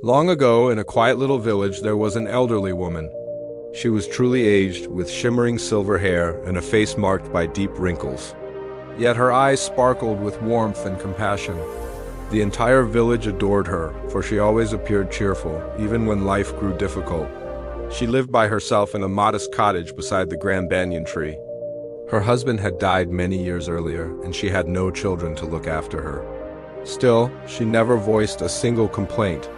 Long ago, in a quiet little village, there was an elderly woman. She was truly aged, with shimmering silver hair and a face marked by deep wrinkles. Yet her eyes sparkled with warmth and compassion. The entire village adored her, for she always appeared cheerful, even when life grew difficult. She lived by herself in a modest cottage beside the grand banyan tree. Her husband had died many years earlier, and she had no children to look after her. Still, she never voiced a single complaint.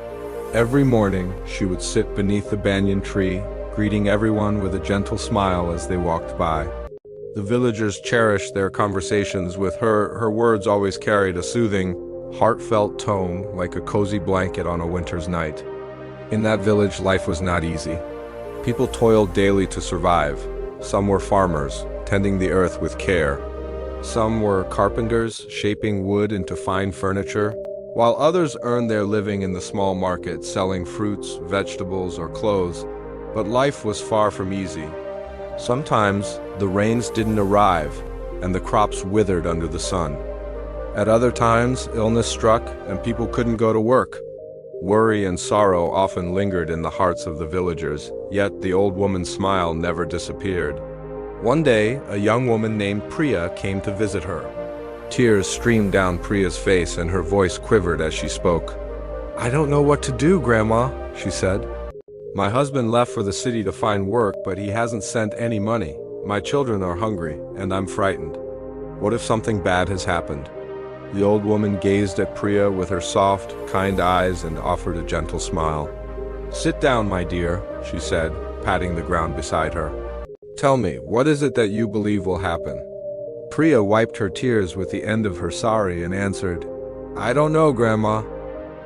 Every morning, she would sit beneath the banyan tree, greeting everyone with a gentle smile as they walked by. The villagers cherished their conversations with her. Her words always carried a soothing, heartfelt tone, like a cozy blanket on a winter's night. In that village, life was not easy. People toiled daily to survive. Some were farmers, tending the earth with care. Some were carpenters, shaping wood into fine furniture, while others earned their living in the small market, selling fruits, vegetables, or clothes. But life was far from easy. Sometimes the rains didn't arrive, and the crops withered under the sun. At other times, illness struck, and people couldn't go to work. Worry and sorrow often lingered in the hearts of the villagers, yet the old woman's smile never disappeared. One day, a young woman named Priya came to visit her. Tears streamed down Priya's face and her voice quivered as she spoke. "I don't know what to do, Grandma," she said. "My husband left for the city to find work, but he hasn't sent any money. My children are hungry, and I'm frightened. What if something bad has happened?" The old woman gazed at Priya with her soft, kind eyes and offered a gentle smile. "Sit down, my dear," she said, patting the ground beside her. "Tell me, what is it that you believe will happen?" Priya wiped her tears with the end of her sari and answered, "I don't know, Grandma.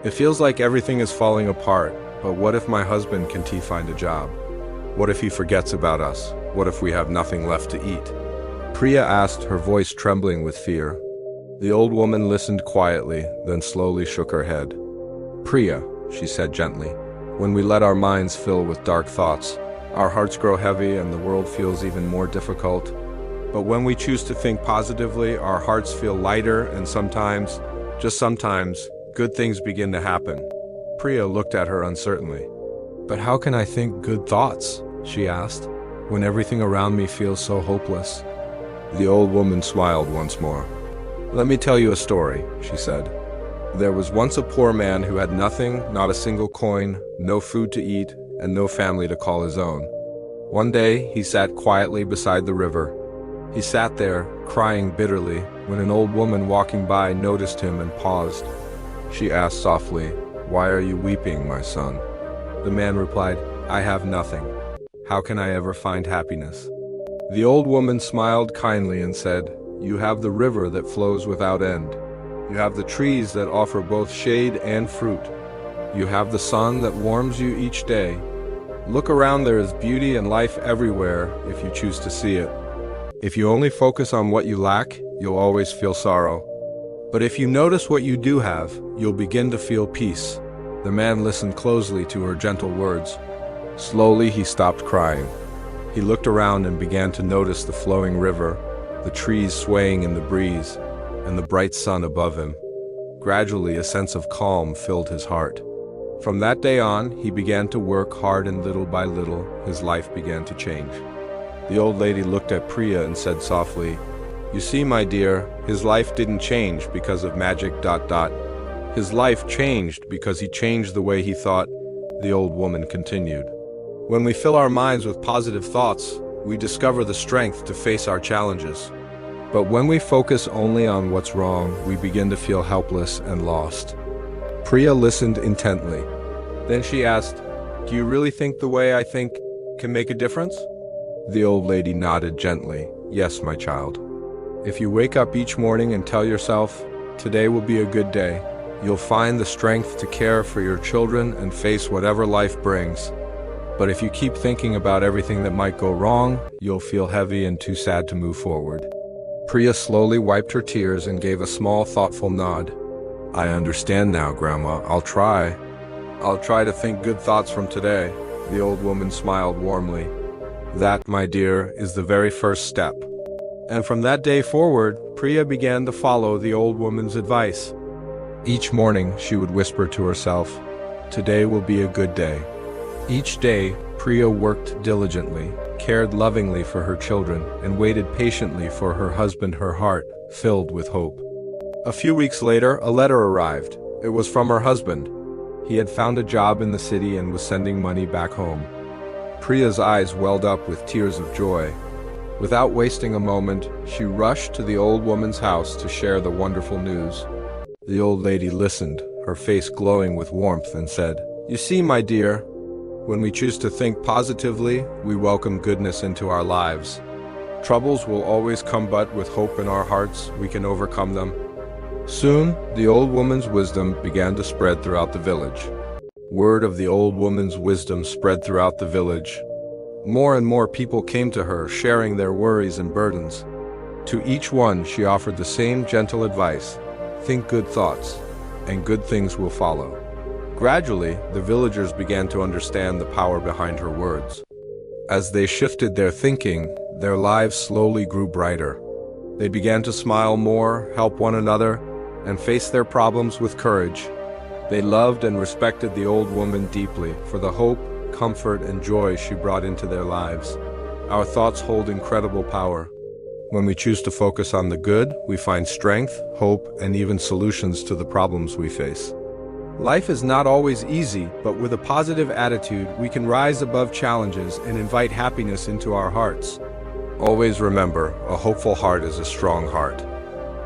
It feels like everything is falling apart, but what if my husband can't find a job? What if he forgets about us? What if we have nothing left to eat?" Priya asked, her voice trembling with fear. The old woman listened quietly, then slowly shook her head. "Priya," she said gently, "when we let our minds fill with dark thoughts, our hearts grow heavy and the world feels even more difficult. But when we choose to think positively, our hearts feel lighter and sometimes, just sometimes, good things begin to happen." Priya looked at her uncertainly. "But how can I think good thoughts?" she asked, "when everything around me feels so hopeless?" The old woman smiled once more. "Let me tell you a story," she said. "There was once a poor man who had nothing, not a single coin, no food to eat, and no family to call his own. One day, he sat quietly beside the river. He sat there, crying bitterly, when an old woman walking by noticed him and paused. She asked softly, 'Why are you weeping, my son?' The man replied, 'I have nothing. How can I ever find happiness?' The old woman smiled kindly and said, 'You have the river that flows without end. You have the trees that offer both shade and fruit. You have the sun that warms you each day. Look around, there is beauty and life everywhere if you choose to see it. If you only focus on what you lack, you'll always feel sorrow. But if you notice what you do have, you'll begin to feel peace.' The man listened closely to her gentle words. Slowly he stopped crying. He looked around and began to notice the flowing river, the trees swaying in the breeze, and the bright sun above him. Gradually, a sense of calm filled his heart. From that day on, he began to work hard, and little by little, his life began to change. The old lady looked at Priya and said softly, "You see, my dear, his life didn't change because of magic ... His life changed because he changed the way he thought," the old woman continued. "When we fill our minds with positive thoughts, we discover the strength to face our challenges. But when we focus only on what's wrong, we begin to feel helpless and lost." Priya listened intently. Then she asked, "Do you really think the way I think can make a difference?" The old lady nodded gently. "Yes, my child. If you wake up each morning and tell yourself, 'Today will be a good day,' you'll find the strength to care for your children and face whatever life brings. But if you keep thinking about everything that might go wrong, you'll feel heavy and too sad to move forward." Priya slowly wiped her tears and gave a small, thoughtful nod. "I understand now, Grandma. I'll try to think good thoughts from today." The old woman smiled warmly. "That, my dear, is the very first step." And from that day forward, Priya began to follow the old woman's advice. Each morning, she would whisper to herself, Today will be a good day. Each day, Priya worked diligently, cared lovingly for her children, and waited patiently for her husband, her heart filled with hope. A few weeks later, a letter arrived. It was from her husband. He had found a job in the city and was sending money back home. Priya's eyes welled up with tears of joy. Without wasting a moment, she rushed to the old woman's house to share the wonderful news. The old lady listened, her face glowing with warmth, and said, "You see, my dear, when we choose to think positively, we welcome goodness into our lives. Troubles will always come, but with hope in our hearts, we can overcome them." Soon, the old woman's wisdom began to spread throughout the village. Word of the old woman's wisdom spread throughout the village. More and more people came to her, sharing their worries and burdens. To each one, she offered the same gentle advice: think good thoughts, and good things will follow. Gradually, the villagers began to understand the power behind her words. As they shifted their thinking, their lives slowly grew brighter. They began to smile more, help one another, and face their problems with courage. They loved and respected the old woman deeply for the hope, comfort, and joy she brought into their lives. Our thoughts hold incredible power. When we choose to focus on the good, we find strength, hope, and even solutions to the problems we face. Life is not always easy, but with a positive attitude, we can rise above challenges and invite happiness into our hearts. Always remember, a hopeful heart is a strong heart.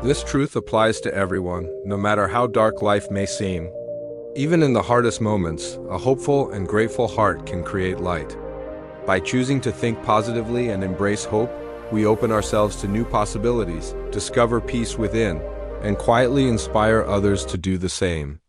This truth applies to everyone, no matter how dark life may seem. Even in the hardest moments, a hopeful and grateful heart can create light. By choosing to think positively and embrace hope, we open ourselves to new possibilities, discover peace within, and quietly inspire others to do the same.